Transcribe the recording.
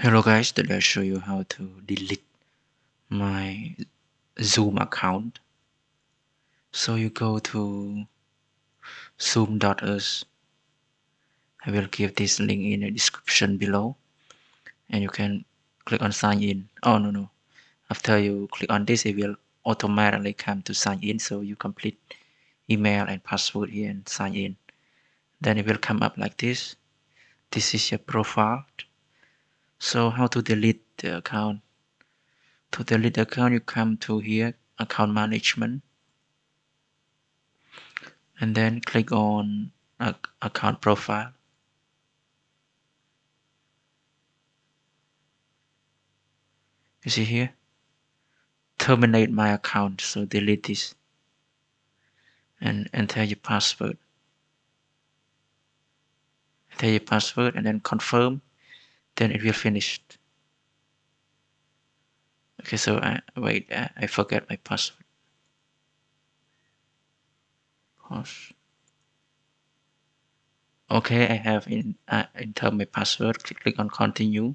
Hello guys, today I'll show you how to delete my Zoom account. So you go to zoom.us. I will give this link in the description below and you can click on sign in. Oh no. After you click on this, it will automatically come to sign in. So you complete email and password here and sign in. Then it will come up like this. This is your profile. So how to delete the account? To delete the account, you come to here, account management. And then click on account profile. You see here, terminate my account, so delete this and enter your password. Enter your password and then confirm, then it will finish. Okay, so I forgot my password. Pause. Okay, I have entered my password. Click on continue.